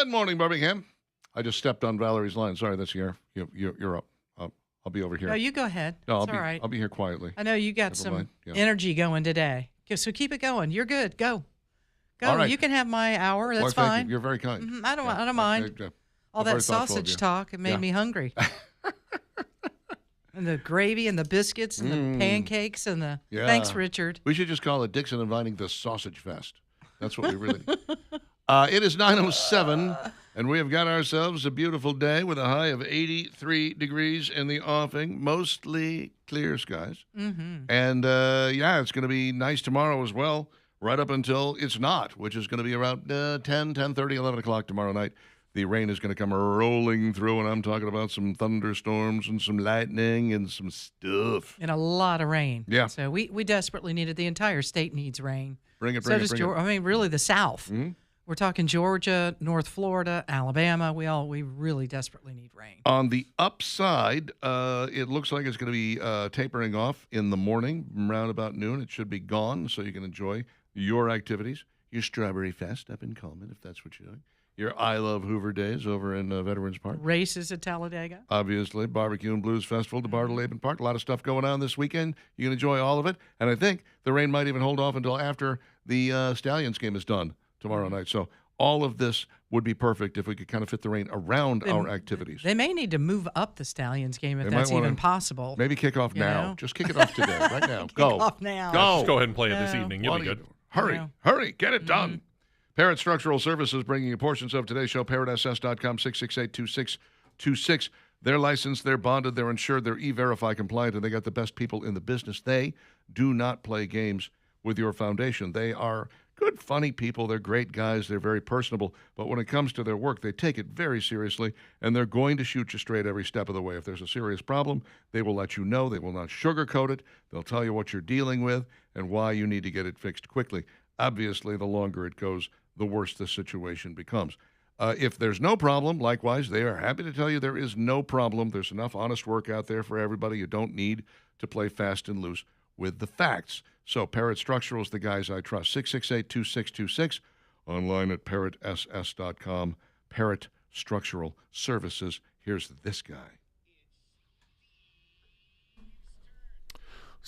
Good morning, Birmingham. I just stepped on Valerie's line. Sorry, that's you're up. I'll be over here. No, you go ahead. No, It's all right. I'll be here quietly. I know you got Never some mind. Yeah. energy going today. So keep it going. You're good. Go. All right. You can have my hour. That's Well, thank fine. you. You're very kind. I don't mind. All Very that thoughtful of sausage you. talk, it made me hungry. And the gravy and the biscuits and the pancakes and the. Yeah. Thanks, Richard. We should just call it Dixon Inviting the Sausage Fest. That's what we really. It is 9:07, and we have got ourselves a beautiful day with a high of 83 degrees in the offing, mostly clear skies. Mm-hmm. And it's going to be nice tomorrow as well, right up until it's not, which is going to be around 10:30, 11 o'clock tomorrow night. The rain is going to come rolling through, and I'm talking about some thunderstorms and some lightning and some stuff. And a lot of rain. Yeah. So we desperately need it. The entire state needs rain. Bring it, So bring it, does bring Georgia. it. I mean, really, the South. Mhm. We're talking Georgia, North Florida, Alabama. We really desperately need rain. On the upside, it looks like it's going to be tapering off in the morning, around about noon. It should be gone, so you can enjoy your activities, your Strawberry Fest up in Coleman, if that's what you're doing, your I Love Hoover Days over in Veterans Park. Races at Talladega. Obviously, Barbecue and Blues Festival to Bartle-Laban Park. A lot of stuff going on this weekend. You can enjoy all of it. And I think the rain might even hold off until after the Stallions game is done tomorrow night. So all of this would be perfect if we could kind of fit the rain around our activities. They may need to move up the Stallions game if They that's might wanna even possible. Maybe kick off You now. know? Just kick it off today, right now. Kick Go. off now. Go. Just go ahead and play it this No. evening. You'll What be are you good. doing? Hurry, Yeah. hurry, get it done. Parrot Structural Services bringing you portions of today's show. ParrotSS.com, 668-2626. They're licensed, they're bonded, they're insured, they're E-Verify compliant, and they got the best people in the business. They do not play games with your foundation. They are good, funny people. They're great guys. They're very personable. But when it comes to their work, they take it very seriously, and they're going to shoot you straight every step of the way. If there's a serious problem, they will let you know. They will not sugarcoat it. They'll tell you what you're dealing with and why you need to get it fixed quickly. Obviously, the longer it goes, the worse the situation becomes. If there's no problem, likewise, they are happy to tell you there is no problem. There's enough honest work out there for everybody. You don't need to play fast and loose with the facts. So Parrot Structural is the guys I trust. 668-2626. Online at parrotss.com. Parrot Structural Services. Here's this guy.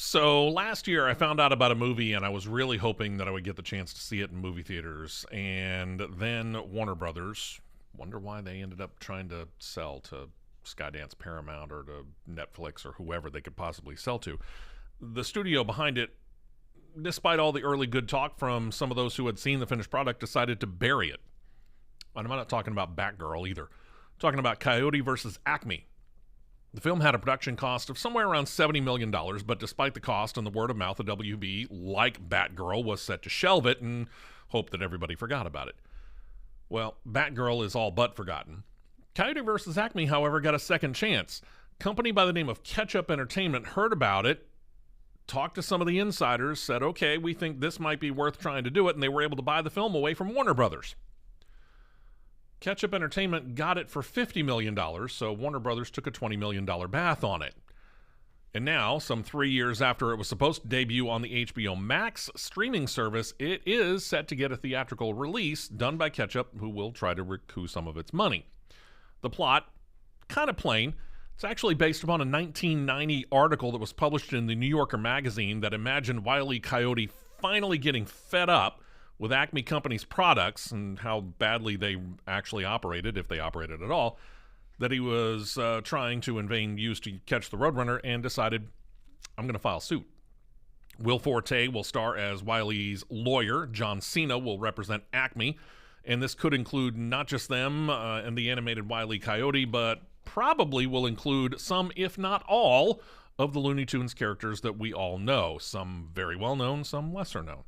So last year I found out about a movie and I was really hoping that I would get the chance to see it in movie theaters. And then Warner Brothers, wonder why they ended up trying to sell to Skydance Paramount or to Netflix or whoever they could possibly sell to. The studio behind it, despite all the early good talk from some of those who had seen the finished product, decided to bury it. And I'm not talking about Batgirl either. I'm talking about Coyote versus Acme. The film had a production cost of somewhere around $70 million, but despite the cost and the word of mouth, the WB, like Batgirl, was set to shelve it and hope that everybody forgot about it. Well, Batgirl is all but forgotten. Coyote vs. Acme, however, got a second chance. A company by the name of Ketchup Entertainment heard about it, talked to some of the insiders, said, okay, we think this might be worth trying to do it, and they were able to buy the film away from Warner Brothers. Ketchup Entertainment got it for $50 million, so Warner Brothers took a $20 million bath on it. And now, some 3 years after it was supposed to debut on the HBO Max streaming service, it is set to get a theatrical release done by Ketchup, who will try to recoup some of its money. The plot, kind of plain. It's actually based upon a 1990 article that was published in the New Yorker magazine that imagined Wile E. Coyote finally getting fed up with Acme Company's products and how badly they actually operated, if they operated at all, that he was trying to in vain use to catch the Roadrunner, and decided, I'm going to file suit. Will Forte will star as Wile E's lawyer. John Cena will represent Acme, and this could include not just them and the animated Wile E. Coyote, but probably will include some, if not all, of the Looney Tunes characters that we all know. Some very well known, some lesser known.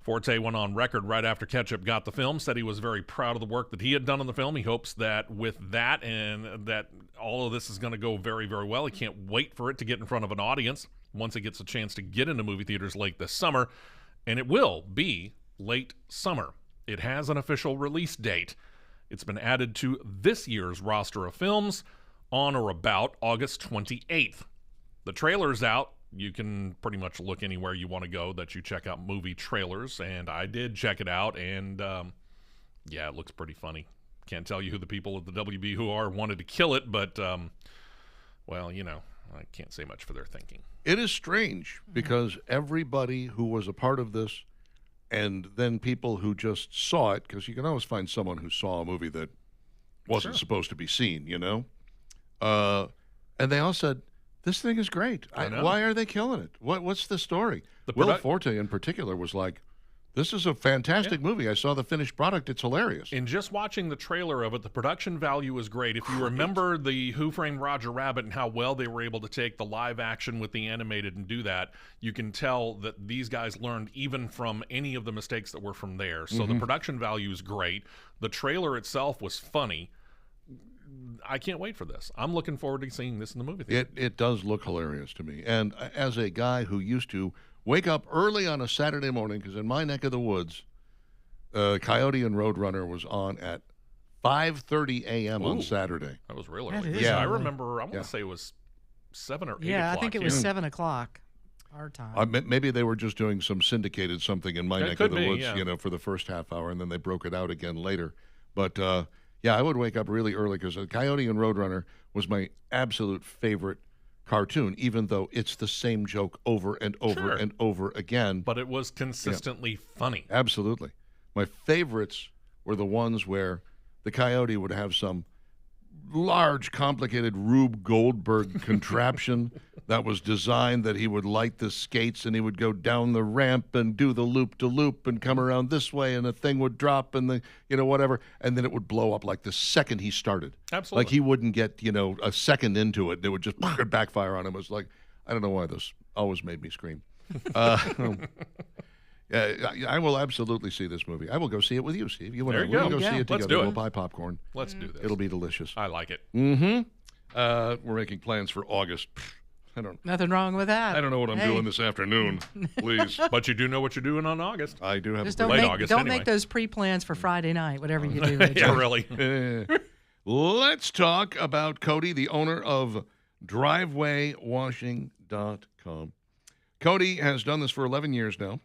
Forte went on record right after Ketchup got the film, said he was very proud of the work that he had done on the film. He hopes that with that and that all of this is going to go very, very well. He can't wait for it to get in front of an audience once it gets a chance to get into movie theaters late this summer. And it will be late summer. It has an official release date. It's been added to this year's roster of films on or about August 28th. The trailer's out. You can pretty much look anywhere you want to go that you check out movie trailers, and I did check it out, and yeah, it looks pretty funny. can't tell you who the people at the WB who are wanted to kill it, but well, I can't say much for their thinking. It is strange because everybody who was a part of this, and then people who just saw it, because you can always find someone who saw a movie that wasn't supposed to be seen, and they all said, this thing is great. I know. Why are they killing it? What's the story? The Will produ- Forte in particular was like, this is a fantastic movie. I saw the finished product. It's hilarious. In just watching the trailer of it, the production value is great. If you remember the Who Framed Roger Rabbit and how well they were able to take the live action with the animated and do that, you can tell that these guys learned even from any of the mistakes that were from there. So the production value is great. The trailer itself was funny. I can't wait for this. I'm looking forward to seeing this in the movie theater. It does look hilarious to me. And as a guy who used to wake up early on a Saturday morning, because in my neck of the woods, Coyote and Roadrunner was on at 5:30 a.m. on Ooh. Saturday. That was real That early. is Yeah, I early. remember, I want to say it was 7 or 8 Yeah, o'clock I think it was here. 7 o'clock our time. Maybe they were just doing some syndicated something in my That neck could of the be, woods, yeah. for the first half hour, and then they broke it out again later. But yeah, I would wake up really early because Coyote and Roadrunner was my absolute favorite cartoon, even though it's the same joke over and over Sure. and over again. But it was consistently funny. Absolutely. My favorites were the ones where the Coyote would have some large, complicated Rube Goldberg contraption that was designed that he would light the skates and he would go down the ramp and do the loop-to-loop and come around this way and a thing would drop and whatever, and then it would blow up like the second he started. Absolutely. Like he wouldn't get, a second into it. It would just backfire on him. It was like, I don't know why this always made me scream. Yeah, I will absolutely see this movie. I will go see it with you, Steve. You and There I. you We'll go. go see Yeah. it Let's together. do it. We'll buy popcorn. Let's do this. It'll be delicious. I like it. We're making plans for August. I don't Nothing wrong with that. know what I'm Hey, doing this afternoon. Please. But you do know what you're doing on August. I do have Just a don't Late make, August don't anyway. make those pre-plans for Friday night, whatever you do. Rich. Yeah, really. Let's talk about Cody, the owner of DrivewayWashing.com. Cody has done this for 11 years now.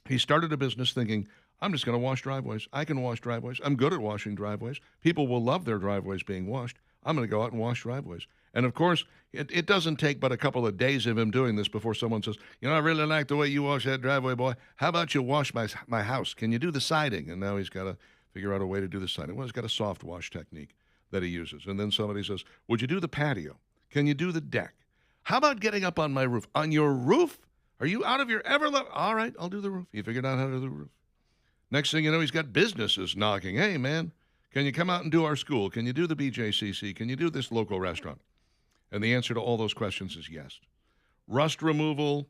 He started a business thinking, I'm just going to wash driveways. I can wash driveways. I'm good at washing driveways. People will love their driveways being washed. I'm going to go out and wash driveways. And, of course, it doesn't take but a couple of days of him doing this before someone says, I really like the way you wash that driveway, boy. How about you wash my house? Can you do the siding? And now he's got to figure out a way to do the siding. Well, he's got a soft wash technique that he uses. And then somebody says, would you do the patio? Can you do the deck? How about getting up on my roof? On your roof? Are you out of your ever level? All right, I'll do the roof. He figured out how to do the roof. Next thing you know, he's got businesses knocking. Hey, man, can you come out and do our school? Can you do the BJCC? Can you do this local restaurant? And the answer to all those questions is yes. Rust removal,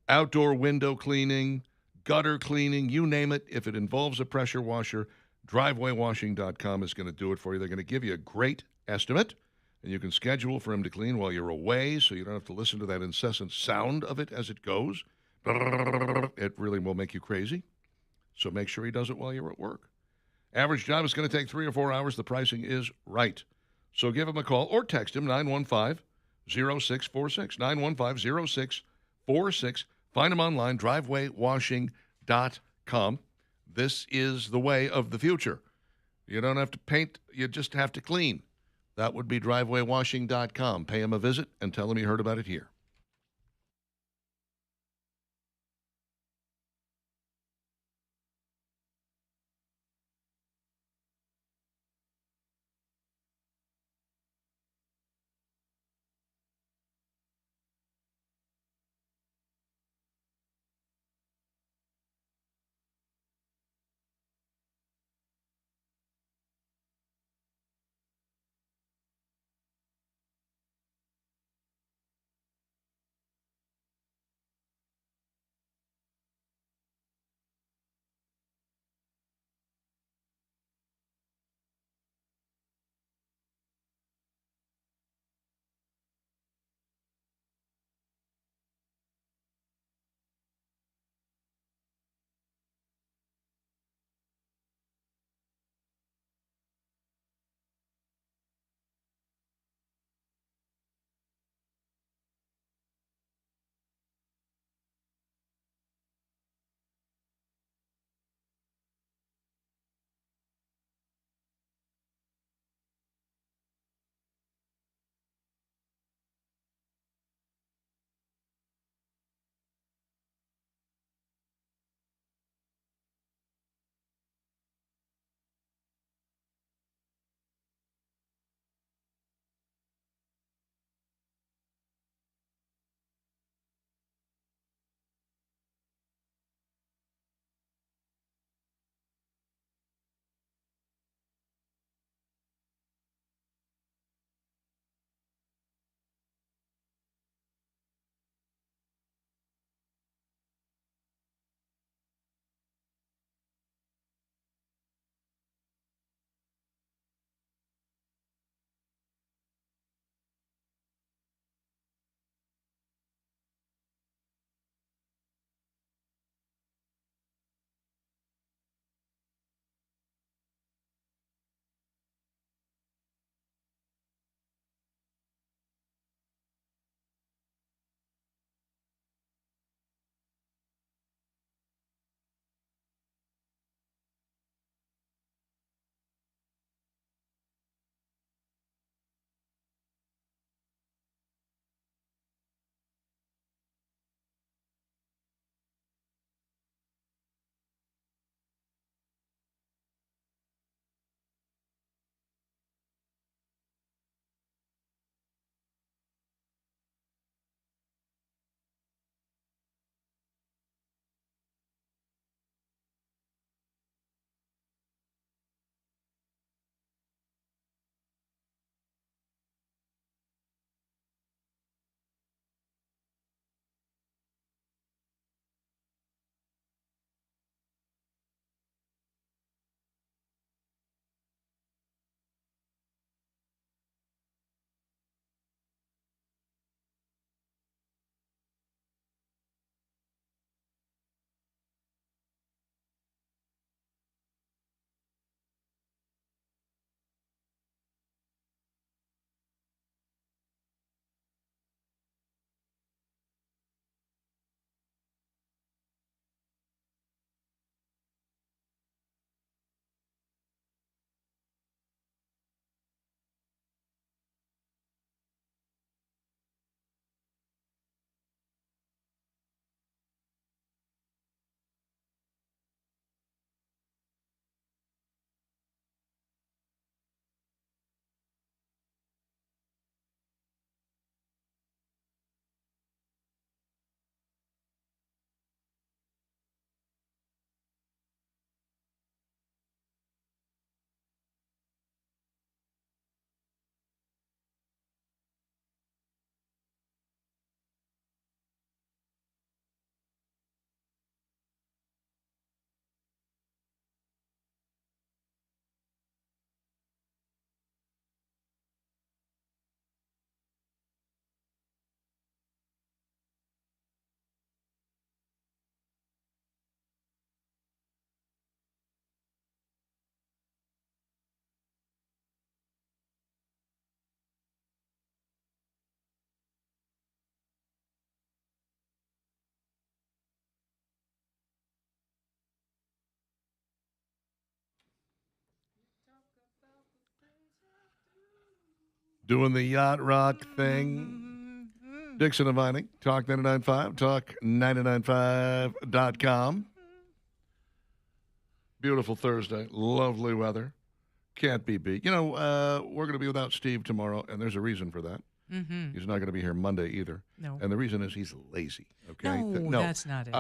outdoor window cleaning, gutter cleaning, you name it. If it involves a pressure washer, DrivewayWashing.com is going to do it for you. They're going to give you a great estimate, and you can schedule for him to clean while you're away so you don't have to listen to that incessant sound of it as it goes. It really will make you crazy. So make sure he does it while you're at work. Average job is going to take 3 or 4 hours. The pricing is right. So give him a call or text him, 915-0646, 915-0646. Find him online, DrivewayWashing.com. This is the way of the future. You don't have to paint, you just have to clean. That would be DrivewayWashing.com. Pay him a visit and tell him you heard about it here. Doing the yacht rock thing. Dixon and Vining, Talk 99.5, talk995.com. Beautiful Thursday. Lovely weather. Can't be beat. You know, we're going to be without Steve tomorrow, and there's a reason for that. Mm-hmm. He's not going to be here Monday either. No. And the reason is he's lazy. Okay? No, that's not it.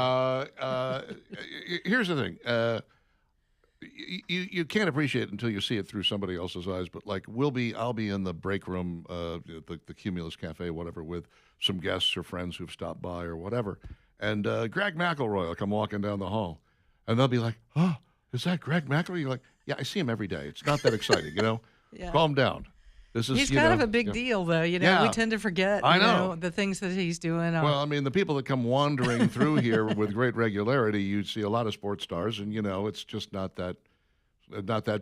Here's the thing. You can't appreciate it until you see it through somebody else's eyes. But like I'll be in the break room, the Cumulus Cafe, whatever, with some guests or friends who've stopped by or whatever. And Greg McElroy will come walking down the hall, and they'll be like, "Oh, is that Greg McElroy?" You're like, "Yeah, I see him every day. It's not that exciting, you know. Yeah. Calm down. This is He's kind of a big deal, though. You know, Yeah. we tend to forget. I you know. the things that he's doing. Well, I mean, the people that come wandering through here with great regularity, you see a lot of sports stars, and you know, it's just not that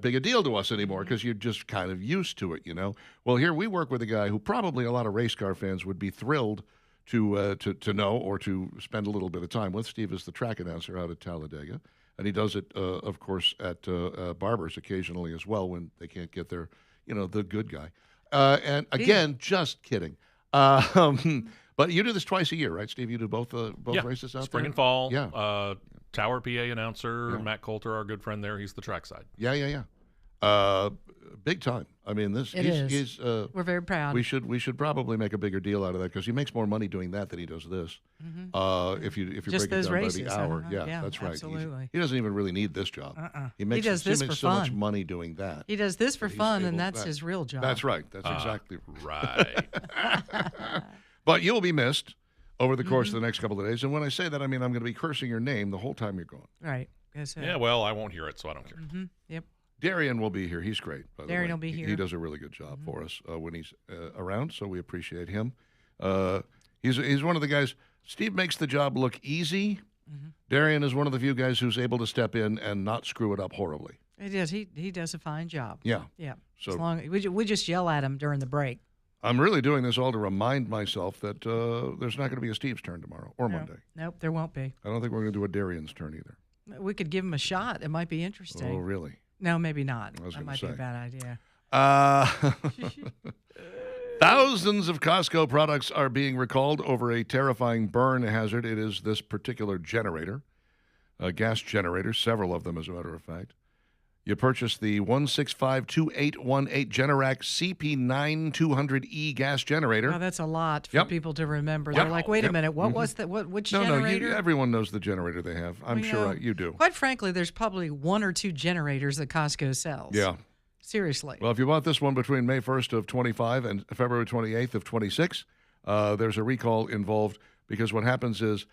big a deal to us anymore because you're just kind of used to it, you know. Well, here we work with a guy who probably a lot of race car fans would be thrilled to know or to spend a little bit of time with. Steve is the track announcer out at Talladega, and he does it, of course, at Barbers occasionally as well when they can't get their, you know, the good guy. And again, just kidding. But you do this twice a year, right, Steve? You do both races out spring there? and fall. Yeah. Tower PA announcer Matt Coulter, our good friend there. He's the trackside. Yeah. Big time. I mean, he's we're very proud. we should probably make a bigger deal out of that because he makes more money doing that than he does this. If you Just break it those down races, by the hour, yeah, that's right. absolutely. He doesn't even really need this job. He does this for so much fun. money doing that. He does this for He's fun, able- and that's that- his real job. That's right. That's exactly Right. But you'll be missed over the course of the next couple of days. And when I say that, I mean I'm going to be cursing your name the whole time you're gone. Right. Yes, Yeah, well, I won't hear it, so I don't care. Yep. Darian will be here. He's great. By the Darian way. will be He here. does a really good job for us when he's around, so we appreciate him. He's one of the guys. Steve makes the job look easy. Darian is one of the few guys who's able to step in and not screw it up horribly. He does. He does a fine job. Yeah. Yeah. So- as long we just yell at him during the break. I'm really doing this all to remind myself that there's not going to be a Steve's turn tomorrow or Monday. Nope, there won't be. I don't think we're going to do a Darian's turn either. We could give him a shot. It might be interesting. Oh, really? No, maybe not. I was That gonna might be a say. bad idea. Thousands of Costco products are being recalled over a terrifying burn hazard. It is this particular generator, a gas generator, several of them, as a matter of fact. You purchased the 1652818 Generac CP9200E gas generator. Oh, that's a lot for Yep. people to remember. Yep. They're like, wait a Yep. minute, what was that? Which No, generator? everyone knows the generator they have. I'm Well, sure you do. Quite frankly, there's probably one or two generators that Costco sells. Yeah. Seriously. Well, if you bought this one between May 1st of 25 and February 28th of 26, there's a recall involved because what happens is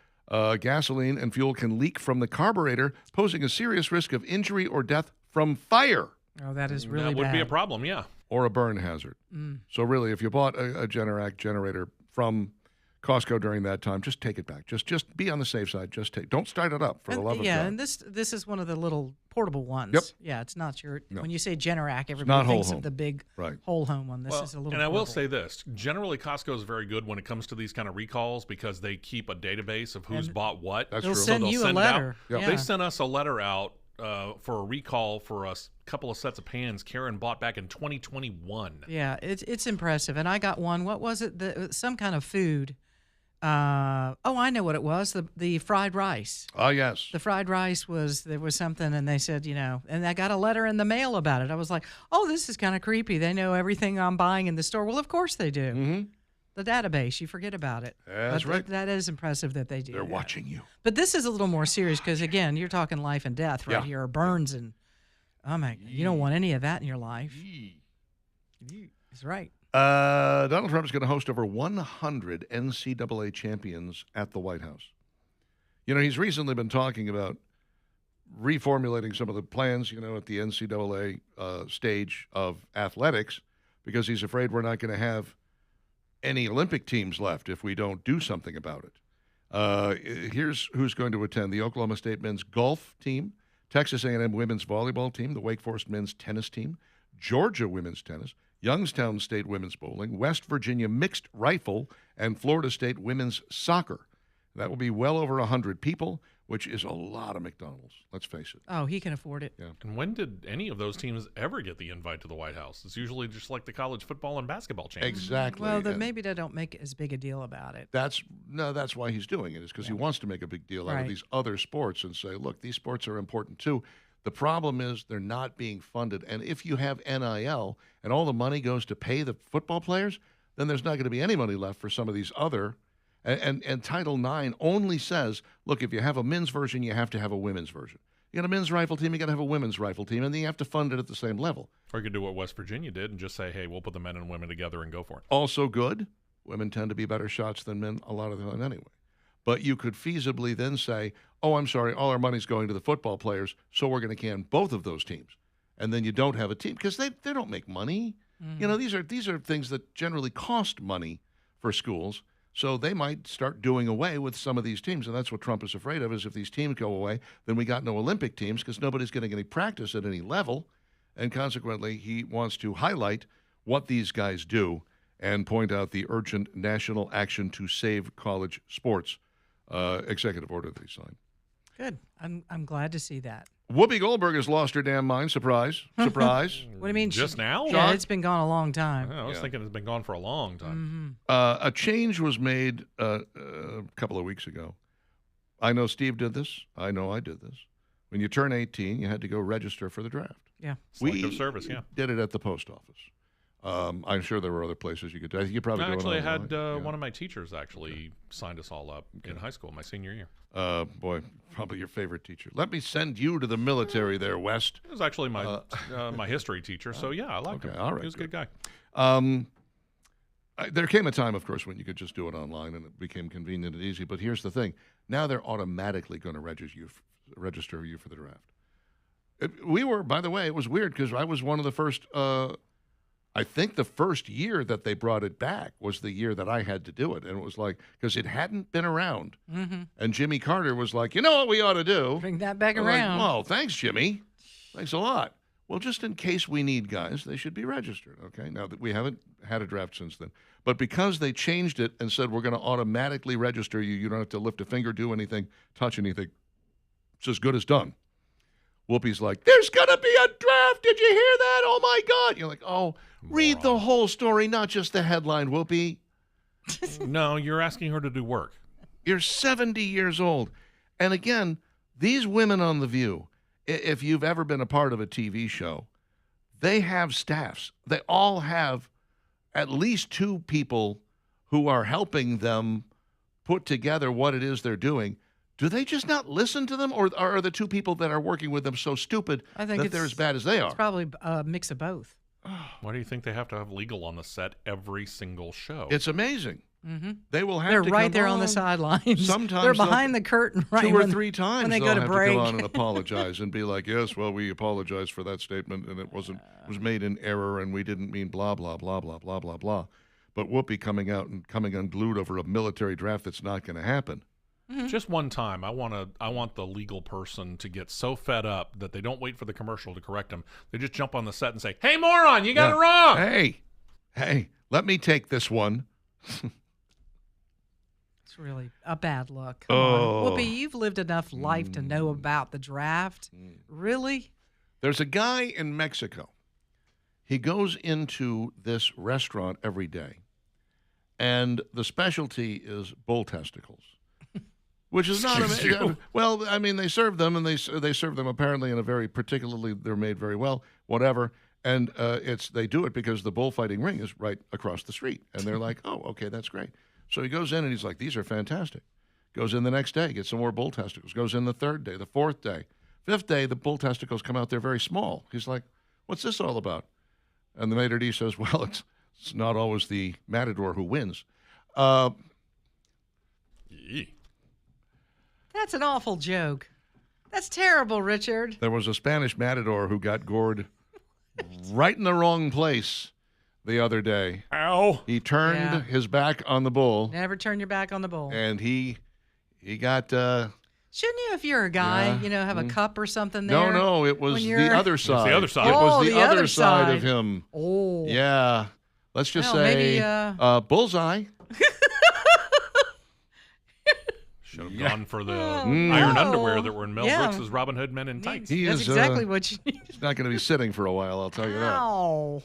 gasoline and fuel can leak from the carburetor, posing a serious risk of injury or death from fire Oh, that is really that would bad. be a problem, yeah. or a burn hazard. So really, if you bought a Generac generator from Costco during that time, just take it back. Just be on the safe side. Don't start it up for the And- love of yeah, God. and this is one of the little portable ones. Yep. Yeah, it's not your. No. When you say Generac, not everybody whole thinks home. of the big Right. whole home one. This Well, is a little. and I will portable. say this: generally, Costco is very good when it comes to these kind of recalls because they keep a database of who's And bought what. That's they'll true. send they'll you send a it out. letter. Yep. Yeah. They sent us a letter out for a recall for a couple of sets of pans Karen bought back in 2021. Yeah, it's impressive. And I got one. What was it? Some kind of food. I know what it was. The fried rice. Ah, yes. The fried rice there was something, and they said, and I got a letter in the mail about it. I was like, oh, this is kind of creepy. They know everything I'm buying in the store. Well, of course they do. Mm-hmm. The database, you forget about it. That's But right. That is impressive that they do. They're that. watching you. But this is a little more serious because, again, you're talking life and death right Yeah. here, or burns, and oh my, you don't want any of that in your life. That's right. Donald Trump is going to host over 100 NCAA champions at the White House. You know, he's recently been talking about reformulating some of the plans, at the NCAA stage of athletics because he's afraid we're not going to have any Olympic teams left if we don't do something about it. Here's who's going to attend: the Oklahoma State men's golf team, Texas A&M women's volleyball team, the Wake Forest men's tennis team, Georgia women's tennis, Youngstown State women's bowling, West Virginia mixed rifle, and Florida State women's soccer. That will be well over 100 people. which is a lot of McDonald's. Let's face it. Oh, he can afford it. Yeah. And when did any of those teams ever get the invite to the White House? It's usually just like the college football and basketball champs. Exactly. Well, And maybe they don't make as big a deal about it. that's why he's doing it, is because he wants to make a big deal out of Right. these other sports and say, look, these sports are important too. The problem is they're not being funded. And if you have NIL and all the money goes to pay the football players, then there's not going to be any money left for some of these other. And Title IX only says, look, if you have a men's version, you have to have a women's version. You got a men's rifle team, you got to have a women's rifle team, and then you have to fund it at the same level. Or you could do what West Virginia did and just say, hey, we'll put the men and women together and go for it. Also good. Women tend to be better shots than men a lot of the time anyway. But you could feasibly then say, oh, I'm sorry, all our money's going to the football players, so we're going to can both of those teams. And then you don't have a team because they don't make money. You know, these are things that generally cost money for schools. So they might start doing away with some of these teams. And that's what Trump is afraid of, is if these teams go away, then we got no Olympic teams because nobody's getting any practice at any level. And consequently, he wants to highlight what these guys do and point out the urgent national action to save college sports executive order that he signed. Good. I'm glad to see that. Whoopi Goldberg has lost her damn mind. Surprise. Surprise. What do you mean? Just now? Yeah, John? it's been gone a long time. I was thinking it's been gone for a long time. A change was made a couple of weeks ago. I know Steve did this. I know I did this. When you turn 18, you had to go register for the draft. Yeah. Selective service, yeah. did it at the post office. I'm sure there were other places you could do it. You probably do it Actually, I online. had Yeah. one of my teachers actually signed us all up in high school, my senior year. Boy, probably your favorite teacher. Let me send you to the military there, West. It was actually my my history teacher, so yeah, I liked him. all right, He was a good guy. There came a time, of course, when you could just do it online and it became convenient and easy. But here's the thing. Now they're automatically going to register you for the draft. We were, by the way, it was weird because I was one of the first, I think the first year that they brought it back was the year that I had to do it. And it was like, because it hadn't been around. Mm-hmm. And Jimmy Carter was like, you know what we ought to do? Bring that back I'm around. like, well, thanks, Jimmy. Thanks a lot. Well, just in case we need guys, they should be registered, okay? Now, that we haven't had a draft since then. But because they changed it and said we're going to automatically register you, you don't have to lift a finger, do anything, touch anything, it's as good as done. Whoopi's like, there's going to be a draft. Did you hear that? Oh, my God. You're like, oh, read the whole story, not just the headline, Whoopi. No, you're asking her to do work. You're 70 years old. And again, these women on The View, if you've ever been a part of a TV show, they have staffs. They all have at least two people who are helping them put together what it is they're doing. Do they just not listen to them, or are the two people that are working with them so stupid I think that they're as bad as they are? It's probably a mix of both. Why do you think they have to have legal on the set every single show? It's amazing. Mm-hmm. They will have They're to right come there on the on sidelines. Sometimes they're they'll- behind the curtain, right? Two or three times when they they'll go to have break. to come on and apologize and be like, yes, well, we apologize for that statement and it was made in error and we didn't mean blah, blah, blah, blah, blah, blah, blah. But Whoopi coming out and coming unglued over a military draft that's not going to happen. Just one time, I want the legal person to get so fed up that they don't wait for the commercial to correct them. They just jump on the set and say, "Hey, moron, you got it wrong." Hey, let me take this one. It's really a bad look. Oh. Come on. Whoopi, you've lived enough life to know about the draft. Really? There's a guy in Mexico. He goes into this restaurant every day, and the specialty is bull testicles, which is not Excuse you. amazing. Well, I mean, they serve them, and they serve them apparently in a very particularly. They're made very well, whatever. And they do it because the bullfighting ring is right across the street, and they're like, oh, okay, that's great. So he goes in and he's like, these are fantastic. Goes in the next day, gets some more bull testicles. Goes in the third day, the fourth day, fifth day, the bull testicles come out. They're very small. He's like, what's this all about? And the maitre d' says, well, it's not always the matador who wins. Yee. That's an awful joke. That's terrible, Richard. There was a Spanish matador who got gored right in the wrong place the other day. Ow. He turned Yeah. his back on the bull, Never turn your back on the bull. and he got... Shouldn't you, if you're a guy, Yeah. have a cup or something there? No, it was when the you're- other side. the other side. It was Oh, the the other other side of side. him. Oh. Yeah. Let's just Well, say maybe, bullseye. Should have Yeah. gone for the Oh, iron no. underwear that were in Mel Yeah. Brooks' Robin Hood Men in Tights. He That's is exactly what you need. he's not going to be sitting for a while, I'll tell you that. Ow.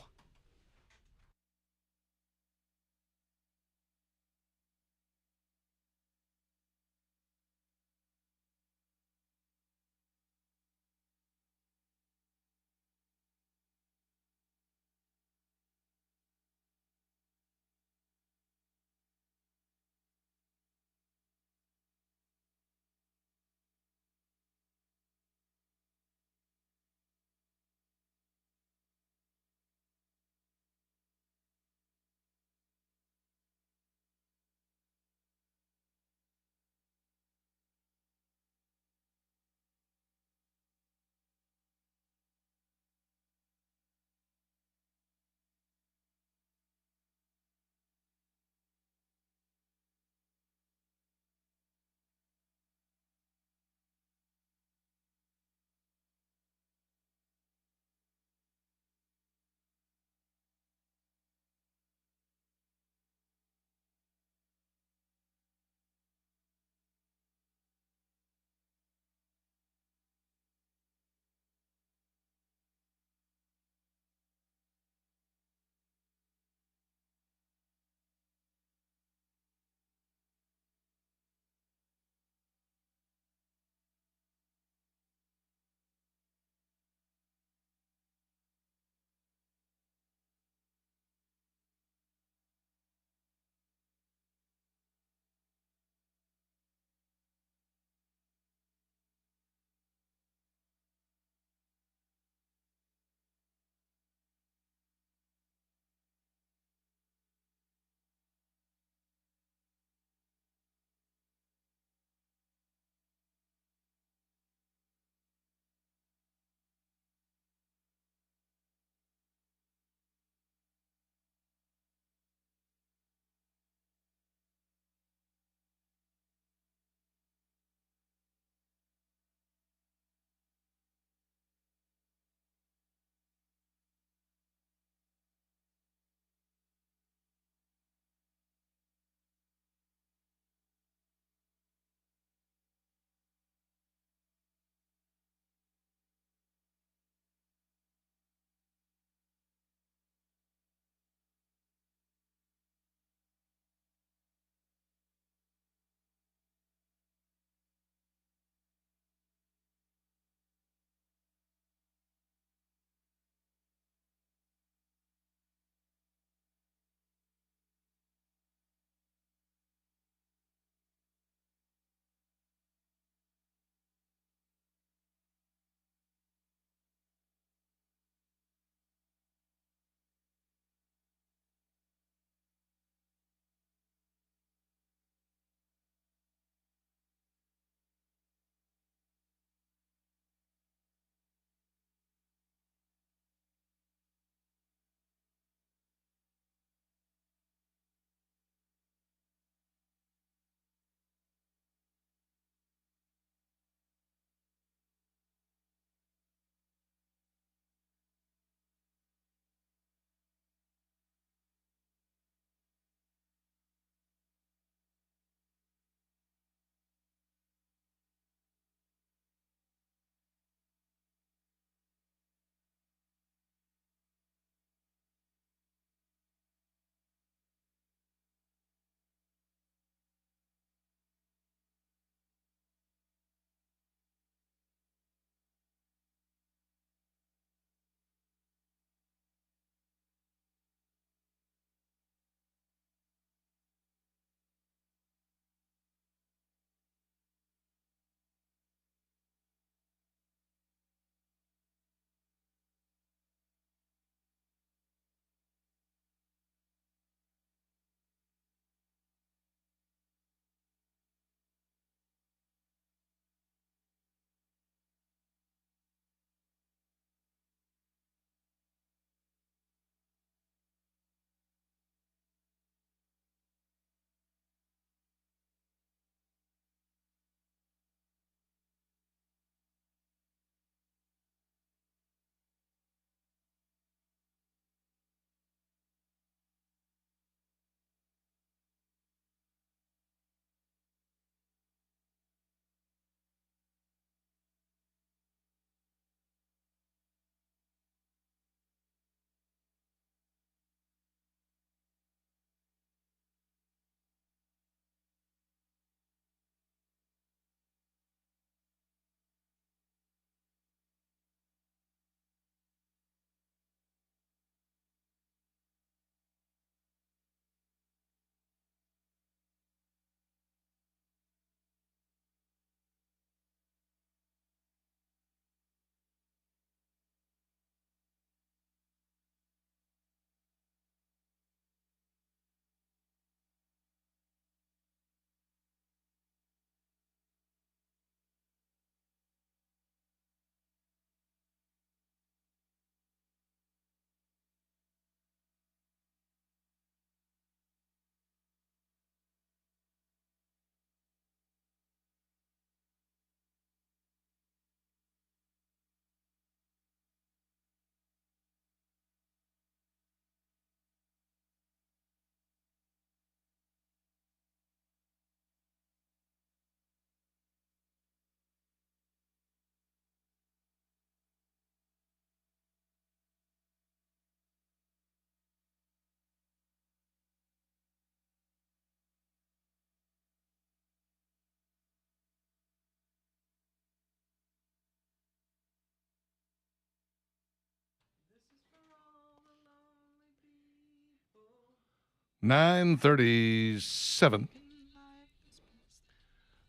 9:37.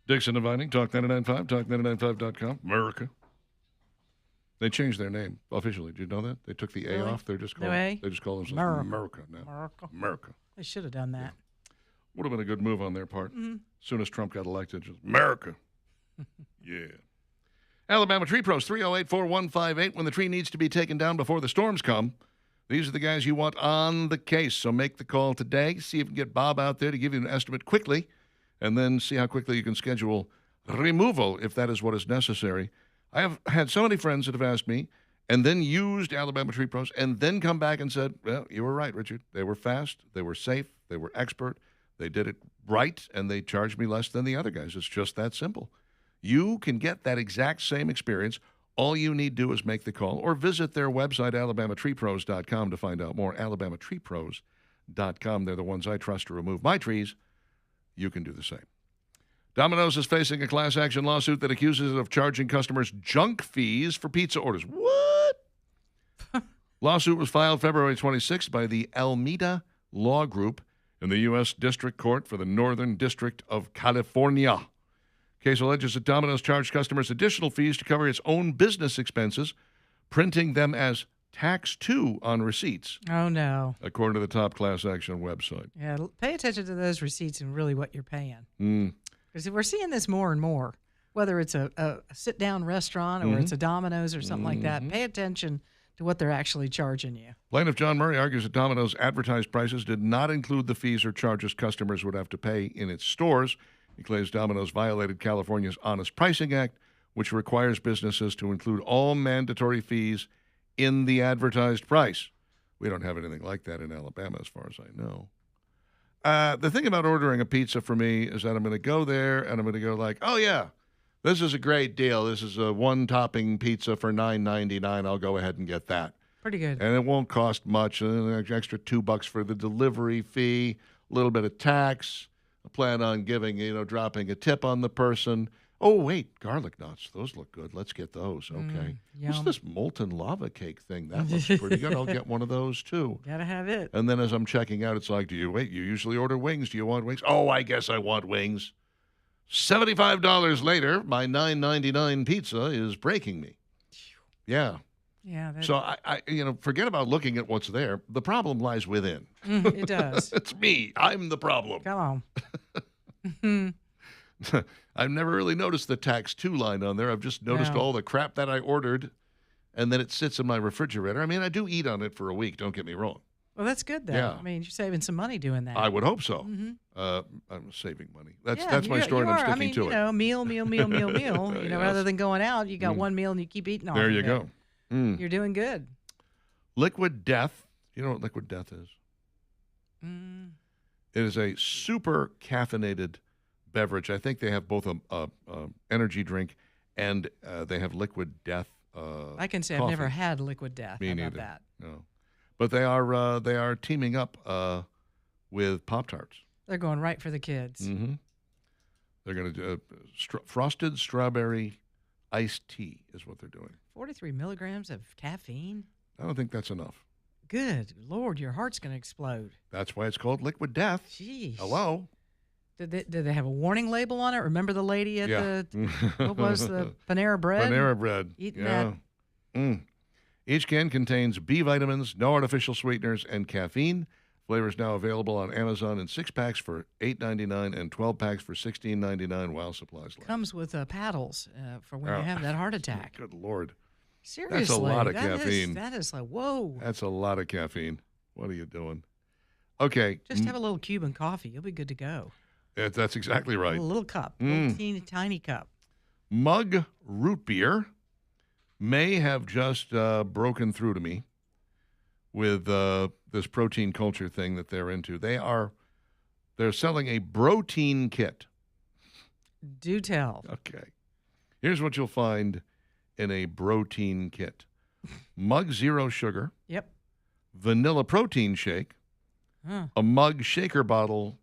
Dixon and Vining, Talk 99.5, talk995.com, America. They changed their name officially. Did you know that? They took the A Really? off. They just No call A? They just call themselves America. America now. America. America. They should have done that. Would have been a good move on their part. Mm-hmm. As soon as Trump got elected, just America. Yeah. Alabama Tree Pros, 308-4158. When the tree needs to be taken down before the storms come, these are the guys you want on the case. So make the call today. See if you can get Bob out there to give you an estimate quickly, and then see how quickly you can schedule removal if that is what is necessary. I have had so many friends that have asked me and then used Alabama Tree Pros and then come back and said, well, you were right, Richard. They were fast, they were safe, they were expert, they did it right, and they charged me less than the other guys. It's just that simple. You can get that exact same experience. All you need to do is make the call or visit their website, alabamatreepros.com, to find out more. alabamatreepros.com. They're the ones I trust to remove my trees. You can do the same. Domino's is facing a class action lawsuit that accuses it of charging customers junk fees for pizza orders. What? Lawsuit was filed February 26th by the Alameda Law Group in the U.S. District Court for the Northern District of California. Case alleges that Domino's charged customers additional fees to cover its own business expenses, printing them as tax two on receipts, Oh, no. according to the top class action website. Yeah, pay attention to those receipts and really what you're paying. Mm. Because we're seeing this more and more, whether it's a sit-down restaurant or it's a Domino's or something like that. Pay attention to what they're actually charging you. Plaintiff John Murray argues that Domino's advertised prices did not include the fees or charges customers would have to pay in its stores. He claims Domino's violated California's Honest Pricing Act, which requires businesses to include all mandatory fees in the advertised price. We don't have anything like that in Alabama, as far as I know. The thing about ordering a pizza for me is that I'm going to go there and I'm going to go like, oh, yeah, this is a great deal. This is a one-topping pizza for $9.99. I'll go ahead and get that. Pretty good. And it won't cost much. An extra $2 for the delivery fee, a little bit of tax. I plan on dropping a tip on the person. Oh, wait, garlic nuts. Those look good. Let's get those. Okay. What's yum. this molten lava cake thing? That looks pretty good. I'll get one of those, too. Gotta have it. And then as I'm checking out, it's like, you usually order wings. Do you want wings? Oh, I guess I want wings. $75 later, my $9.99 pizza is breaking me. Yeah. Yeah, So I forget about looking at what's there. The problem lies within. it does. It's me. I'm the problem. Come on. I've never really noticed the tax 2 line on there. I've just noticed No. all the crap that I ordered, and then it sits in my refrigerator. I mean, I do eat on it for a week. Don't get me wrong. Well, that's good, though. Yeah. I mean, you're saving some money doing that. I would hope so. I'm saving money. That's my you- story, you and I'm are. sticking to it. Meal. Yes. Rather than going out, you got one meal and you keep eating all There of you it. go. Mm. You're doing good. Liquid Death. You know what Liquid Death is? Mm. It is a super caffeinated beverage. I think they have both a energy drink and they have Liquid Death. I can say coffee. I've never had Liquid Death. Me How neither. about that? No, but they are teaming up with Pop-Tarts. They're going right for the kids. Mm-hmm. They're going to do frosted strawberry iced tea is what they're doing. 43 milligrams of caffeine? I don't think that's enough. Good Lord, your heart's going to explode. That's why it's called Liquid Death. Jeez. Hello. Did they have a warning label on it? Remember the lady at what was the Panera Bread? Panera Bread. Eating yeah. Mm. Each can contains B vitamins, no artificial sweeteners, and caffeine. Flavors now available on Amazon in 6-packs for $8.99 and 12-packs for $16.99 while supplies last. Comes with paddles for when you have that heart attack. Good Lord. Seriously. That's a lot of that is- caffeine. that is like, whoa. That's a lot of caffeine. What are you doing? Okay. Just have a little Cuban coffee. You'll be good to go. That's exactly right. A little cup. Little teeny tiny cup. Mug root beer may have just broken through to me with this protein culture thing that they're into. They're selling a protein kit. Do tell. Okay. Here's what you'll find in a protein kit. Mug Zero Sugar, Yep. vanilla protein shake, Huh. a mug shaker bottle,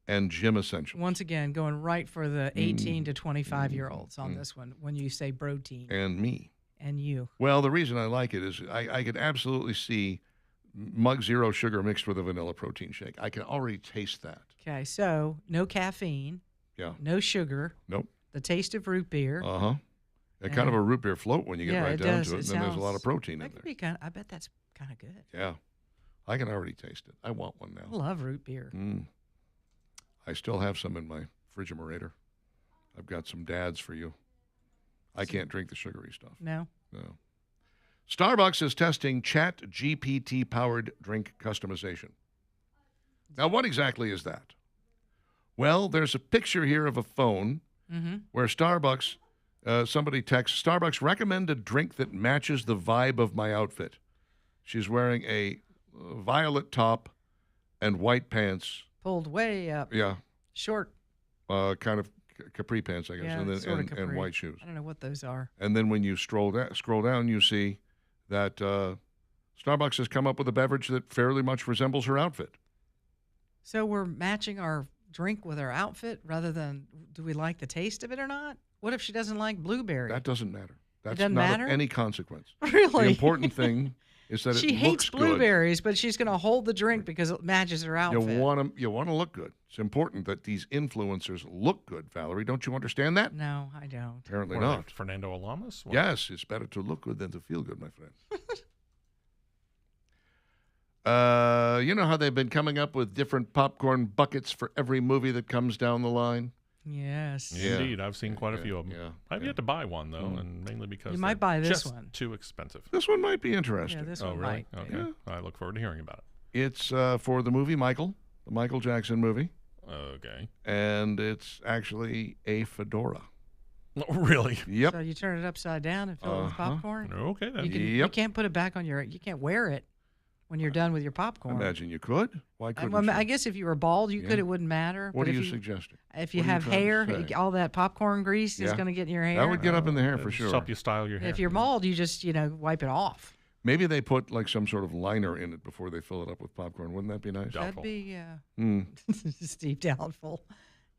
and gym essentials. Once again, going right for the 18 to 25-year-olds on this one when you say protein. And me. And you. Well, the reason I like it is I could absolutely see Mug Zero Sugar mixed with a vanilla protein shake. I can already taste that. Okay, so no caffeine, Yeah. no sugar, Nope. the taste of root beer. Uh-huh. A kind of a root beer float when you get Yeah, right it down does. to it. It And then there's a lot of sounds- protein That in could there. be kind. I bet that's kind of good. Yeah. I can already taste it. I want one I now. love root beer. I still have some in my Frigimerator. I've got some dads for you. I can't drink the sugary stuff. No. No. Starbucks is testing Chat GPT-powered drink customization. Now, what exactly is that? Well, there's a picture here of a phone where Starbucks, somebody texts, Starbucks recommend a drink that matches the vibe of my outfit. She's wearing a violet top and white pants. Pulled way up. Yeah, Short. kind of capri pants, I guess, Yeah, and then sort of and capri. white shoes. I don't know what those are. And then when you scroll down, you see that Starbucks has come up with a beverage that fairly much resembles her outfit. So we're matching our drink with our outfit rather than do we like the taste of it or not? What if she doesn't like blueberry? That doesn't matter. That's doesn't not matter? of any consequence. Really? The important thing is that she it hates looks good. blueberries, but she's going to hold the drink because it matches her You outfit. want to look good. It's important that these influencers look good, Valerie. Don't you understand that? No, I don't. Apparently What are they, not. Fernando Alamas? What? Yes, it's better to look good than to feel good, my friend. You know how they've been coming up with different popcorn buckets for every movie that comes down the line? Yes. Yeah. Indeed, I've seen quite a few of them. yeah, I've yeah. yet to buy one though, and mainly because You might they're buy this just one. too expensive. This one might be Yeah, interesting. this Oh, one really? might. Okay. I look forward to hearing about It's for the movie Michael, the Michael Jackson movie, it. Okay. and it's actually a fedora. Really? Yep. So you turn it upside down and fill it with Uh-huh. popcorn. Okay then. You Yep. can't put it back on your. You can't wear it when you're done with your popcorn. Imagine you could. Why couldn't Well, you? I guess if you were bald, you Yeah. could. It wouldn't matter. What but are if you suggesting? If you What are you have trying to hair, say? all that popcorn grease is Yeah. going to get in your hair. That would get up in the hair for Just sure. help you style your hair. If you're bald, you just wipe it off. Maybe they put like some sort of liner in it before they fill it up with popcorn. Wouldn't that be nice? Doubtful. That'd be Hmm. Steve doubtful.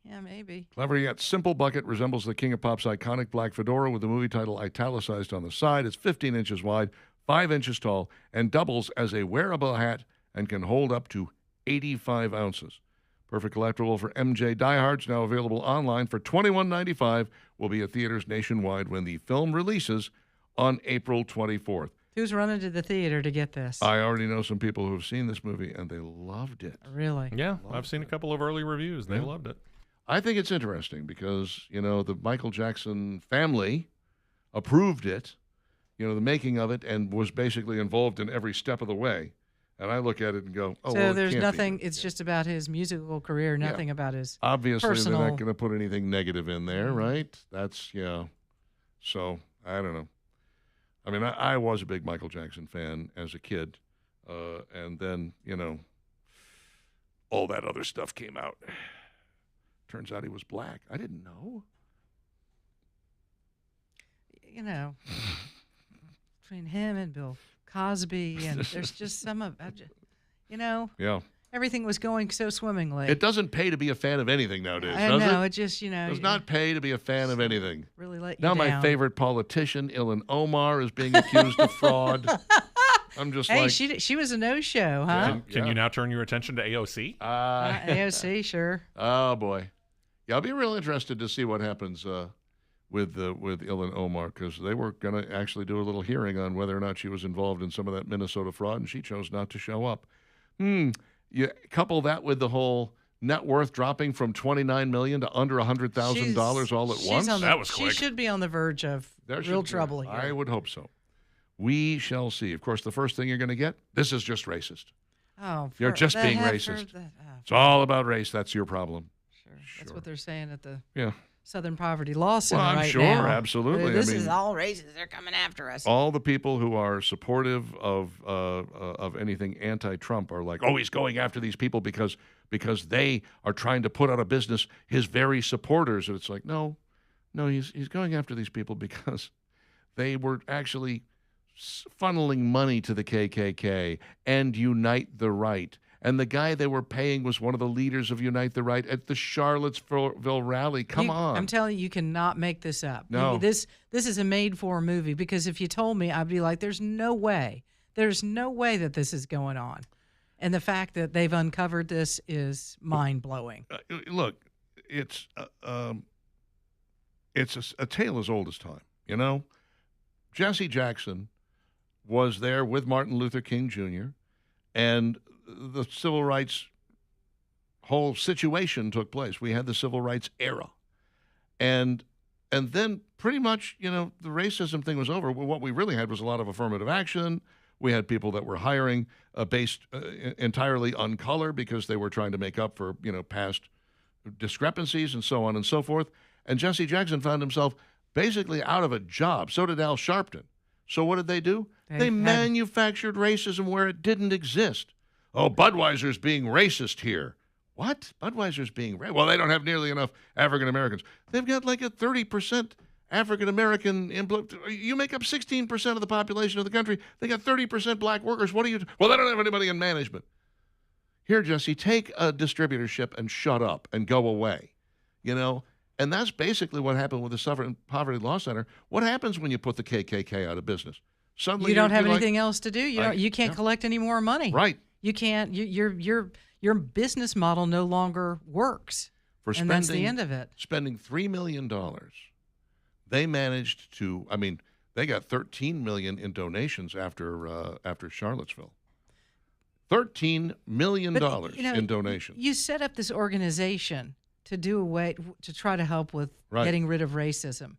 Yeah, maybe. Clever yet simple bucket resembles the King of Pop's iconic black fedora with the movie title italicized on the side. It's 15 inches wide, 5 inches tall, and doubles as a wearable hat and can hold up to 85 ounces. Perfect collectible for MJ diehards, now available online for $21.95, will be at theaters nationwide when the film releases on April 24th. Who's running to the theater to get this? I already know some people who have seen this movie and they loved it. Really? Yeah, I've seen a couple of early reviews. They Yeah. loved it. I think it's interesting because, the Michael Jackson family approved it, the making of it, and was basically involved in every step of the way. And I look at it and go, oh, So well, it there's can't be nothing. good. It's just about his musical career. Nothing about his. Obviously, they're personal- not going to put anything negative in there, right? That's, So, I don't know. I mean, I was a big Michael Jackson fan as a kid. And then, all that other stuff came out. Turns out he was black. I didn't know. Between him and Bill Cosby, and there's just some of, Yeah. everything was going so swimmingly. It doesn't pay to be a fan of anything nowadays, I does know it? it just Does not pay to be a fan of anything. really let Now you my down. favorite politician, Ilhan Omar, is being accused of fraud. I'm just Hey, like, she was a no-show, huh? Can Yeah. you now turn your attention to AOC? AOC, sure. oh boy, yeah, I'll be real interested to see what happens with Ilhan Omar, because they were going to actually do a little hearing on whether or not she was involved in some of that Minnesota fraud, and she chose not to show up. You couple that with the whole net worth dropping from $29 million to under $100,000 all at She's once. on the- That was She quick. should be on the verge of There real should be- trouble here. I would hope so. We shall see. Of course, the first thing you're going to get, this is just racist. Oh, You're for just the being heifer, racist. the- It's all about race. That's your problem. sure. That's Sure. what they're saying at the Yeah. Southern Poverty Law Center I'm right sure, now. absolutely. I This mean- is all racist. They're coming after us. All the people who are supportive of anything anti-Trump are like, oh, he's going after these people because they are trying to put out of business his very supporters. And it's like, no, he's going after these people because they were actually funneling money to the KKK and Unite the Right. And the guy they were paying was one of the leaders of Unite the Right at the Charlottesville rally. Come on. I'm telling you, you cannot make this up. No. This is a made-for movie, because if you told me, I'd be like, there's no way There's no way that this is going on. And the fact that they've uncovered this is mind-blowing. Look, it's a tale as old as time. You know, Jesse Jackson was there with Martin Luther King Jr., and the civil rights whole situation took place. We had the civil rights era. And then pretty much, the racism thing was over. Well, what we really had was a lot of affirmative action. We had people that were hiring based entirely on color because they were trying to make up for, past discrepancies and so on and so forth. And Jesse Jackson found himself basically out of a job. So did Al Sharpton. So what did they do? They manufactured racism where it didn't exist. Oh, Budweiser's being racist here. What? Budweiser's being racist? Well, they don't have nearly enough African Americans. They've got like a 30% African American. You make up 16% of the population of the country. They got 30% black workers. What are you? Well, they don't have anybody in management. Here, Jesse, take a distributorship and shut up and go away. And that's basically what happened with the Southern Poverty Law Center. What happens when you put the KKK out of business? Suddenly you don't have anything else to do. You can't collect any more money. Right. You can't. Your business model no longer works. And that's the end of it. Spending $3 million, they managed to. I mean, they got $13 million in donations after Charlottesville. $13 million in donations. You set up this organization to do away to try to help with getting rid of racism,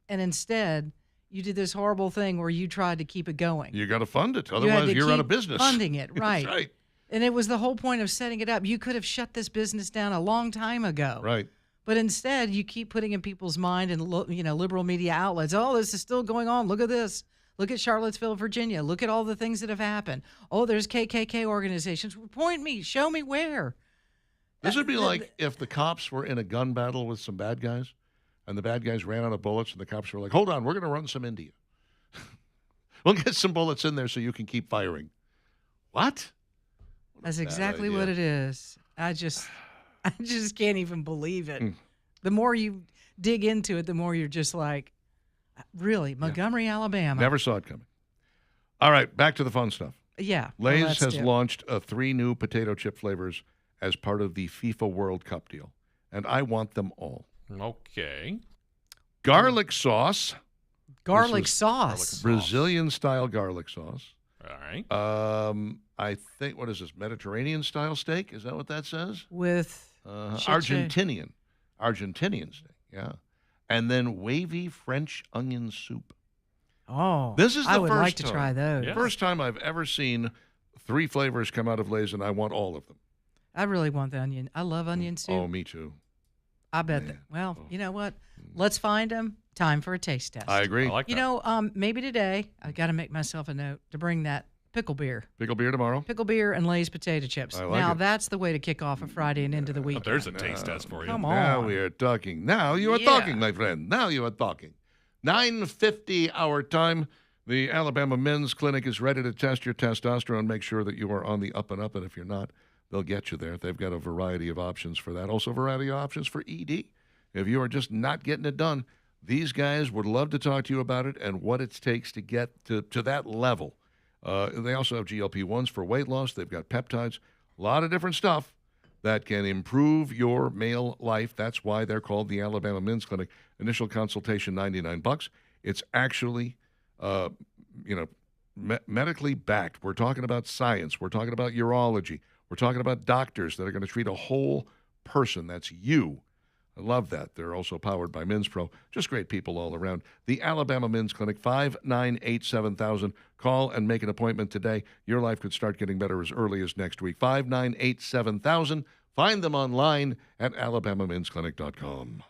and instead you did this horrible thing where you tried to keep it going. You got to fund it, otherwise you're out of business. Funding it, right? Right. And it was the whole point of setting it up. You could have shut this business down a long time ago. Right. But instead, you keep putting in people's mind and liberal media outlets. Oh, this is still going on. Look at this. Look at Charlottesville, Virginia. Look at all the things that have happened. Oh, there's KKK organizations. Point me. Show me where. This would be like if the cops were in a gun battle with some bad guys, and the bad guys ran out of bullets, and the cops were like, hold on, we're going to run some into you. We'll get some bullets in there so you can keep firing. What? That's exactly what it is. I just can't even believe it. The more you dig into it, the more you're just like, really, Montgomery, Alabama. Never saw it coming. All right, back to the fun stuff. Yeah. Lay's has launched 3 new potato chip flavors as part of the FIFA World Cup deal, and I want them all. Okay. Garlic sauce. Garlic sauce. Brazilian-style garlic sauce. All right. I think, what is this, Mediterranean-style steak? Is that what that says? With Argentinian steak, yeah. And then wavy French onion soup. Oh, this is the I would first like to time, try those. Yeah. First time I've ever seen 3 flavors come out of Lay's, and I want all of them. I really want the onion. I love onion soup. Oh, me too. I bet that. Well, you know what? Let's find them. Time for a taste test. I agree. I like that. Maybe today I got to make myself a note to bring that pickle beer. Pickle beer tomorrow. Pickle beer and Lay's potato chips. I like now it. that's the way to kick off a Friday and into the weekend. There's a taste test for you. Come on. Now we are talking. Now you are talking, my friend. Now you are talking. 9:50 our time. The Alabama Men's Clinic is ready to test your testosterone. Make sure that you are on the up and up, and if you're not, they'll get you there. They've got a variety of options for that. Also, a variety of options for ED. If you are just not getting it done, these guys would love to talk to you about it and what it takes to get to that level. They also have GLP-1s for weight loss. They've got peptides, a lot of different stuff that can improve your male life. That's why they're called the Alabama Men's Clinic. Initial consultation, $99. It's actually, medically backed. We're talking about science. We're talking about urology. We're talking about doctors that are going to treat a whole person. That's you. I love that. They're also powered by Men's Pro. Just great people all around. The Alabama Men's Clinic, 598-7000. Call and make an appointment today. Your life could start getting better as early as next week. 598-7000. Find them online at alabamamensclinic.com.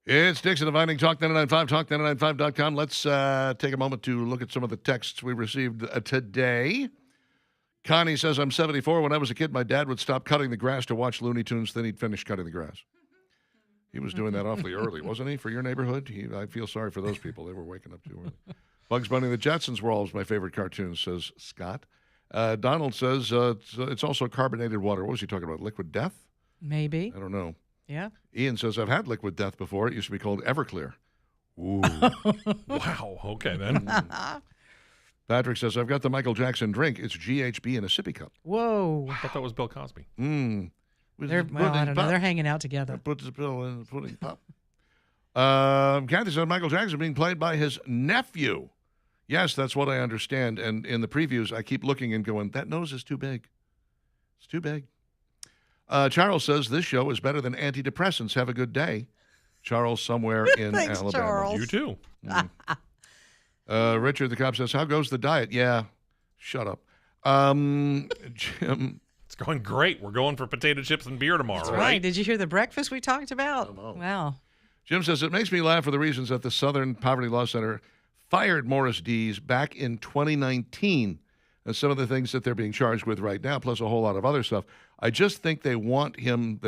It's Dixon of Vining, Talk 99.5, talk995.com. Let's take a moment to look at some of the texts we received today. Connie says, I'm 74. When I was a kid, my dad would stop cutting the grass to watch Looney Tunes, then he'd finish cutting the grass. He was doing that awfully early, wasn't he, for your neighborhood? I feel sorry for those people. They were waking up too early. Bugs Bunny and the Jetsons were always my favorite cartoons, says Scott. Donald says it's also carbonated water. What was he talking about, liquid death? Maybe. I don't know. Yeah. Ian says, I've had liquid death before. It used to be called Everclear. Ooh. Wow. Okay, then. Patrick says, I've got the Michael Jackson drink. It's GHB in a sippy cup. Whoa. I thought that was Bill Cosby. With I the don't know. pudding They're pop. hanging out together. Put the pill in the pudding pop. Kathy said, Michael Jackson being played by his nephew. Yes, that's what I understand. And in the previews, I keep looking and going, that nose is too big. It's too big. Charles says, this show is better than antidepressants. Have a good day. Charles somewhere in Thanks, Alabama. Charles. You too. Richard the cop says, how goes the diet? Yeah, shut up. Jim, It's going great. We're going for potato chips and beer tomorrow, Right. right? Did you hear the breakfast we talked about? Wow. Jim says, it makes me laugh for the reasons that the Southern Poverty Law Center fired Morris Dees back in 2019. And some of the things that they're being charged with right now, plus a whole lot of other stuff. I just think they wanted him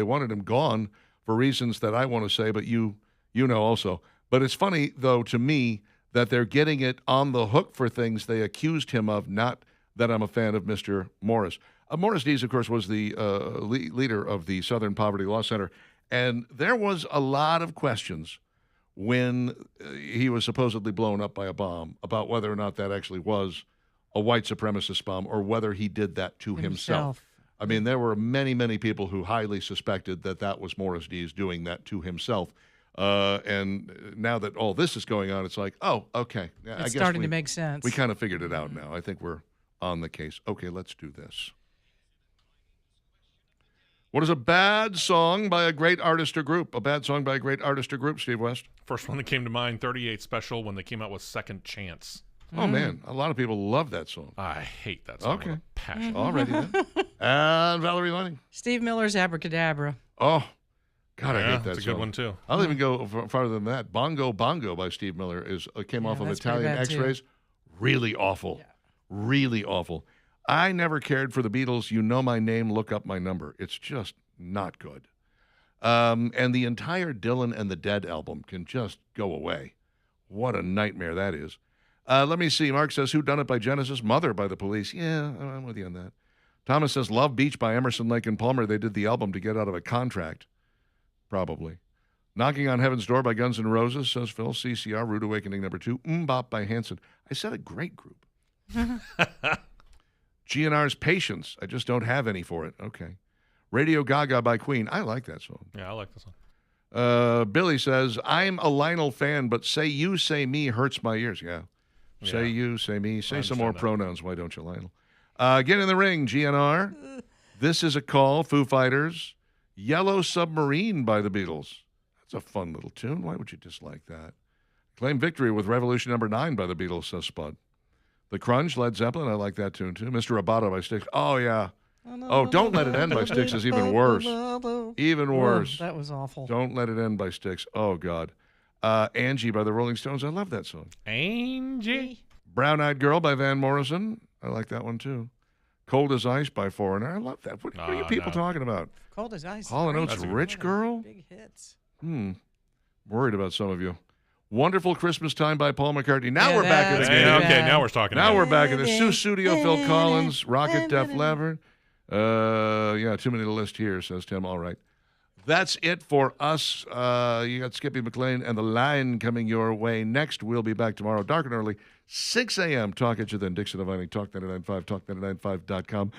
gone for reasons that I want to say, but you know also. But it's funny, though, to me, that they're getting it on the hook for things they accused him of, not that I'm a fan of Mr. Morris. Morris Dees, of course, was the leader of the Southern Poverty Law Center, and there was a lot of questions when he was supposedly blown up by a bomb about whether or not that actually was a white supremacist bomb or whether he did that to himself. I mean, there were many, many people who highly suspected that that was Morris Dees doing that to himself. And now that all this is going on, it's like, oh, okay. I guess Starting to make sense. we kind of figured it out now. I think we're on the case. Okay, let's do this. What is a bad song by a great artist or group? A bad song by a great artist or group, Steve West? First one that came to mind, 38 Special, when they came out with Second Chance. Oh, man. A lot of people love that song. I hate that song with a passion. Already then. And Valerie Lenning. Steve Miller's Abracadabra. Oh, God, I Yeah, hate that it's a song. good one, too. I'll even go farther than that. Bongo Bongo by Steve Miller came off of that's pretty Italian bad, too. X-Rays. Really awful. Really awful. I never cared for the Beatles. You know my name, look up my number. It's just not good. And the entire Dylan and the Dead album can just go away. What a nightmare that is. Let me see. Mark says, Who Done It by Genesis? Mother by the Police. Yeah, I'm with you on that. Thomas says, Love Beach by Emerson, Lake and Palmer. They did the album to get out of a contract. Probably. Knocking on Heaven's Door by Guns N' Roses, says Phil. CCR, Rude Awakening number 2. Bop by Hanson. I said a great group. GNR's Patience. I just don't have any for it. Okay. Radio Gaga by Queen. I like that song. Yeah, I like this one. Billy says, I'm a Lionel fan, but Say You, Say Me hurts my ears. Yeah. Say you, say me. Say some more understand that. pronouns. Why don't you, Lionel? Get in the ring, GNR. This is a Call, Foo Fighters. Yellow Submarine by the Beatles. That's a fun little tune. Why would you dislike that? Claim Victory with Revolution number 9 by the Beatles, says Spud. The Crunch, Led Zeppelin. I like that tune, too. Mr. Roboto by Styx. Oh, yeah. Oh, Don't Let It End by Styx is even worse. Even worse. That was awful. Don't Let It End by Styx. Oh, God. Angie by the Rolling Stones. I love that song. Angie. Brown Eyed Girl by Van Morrison. I like that one, too. Cold as Ice by Foreigner. I love that. What are you people talking about? Cold as ice. Hall & Oates, That's a good Rich Girl? Big hits. Worried about some of you. Wonderful Christmas Time by Paul McCartney. Now Yeah, we're back in the that's game. pretty Okay, bad. now we're talking Now about we're it. back in the Studio, Phil Collins, Rocket, Def Leppard. Yeah, too many to list here, says Tim. All right. That's it for us. You got Skippy McLean and The Line coming your way next. We'll be back tomorrow, dark and early, 6 a.m. Talk at you then. Dixon of Vining, Talk 99.5, talk995.com.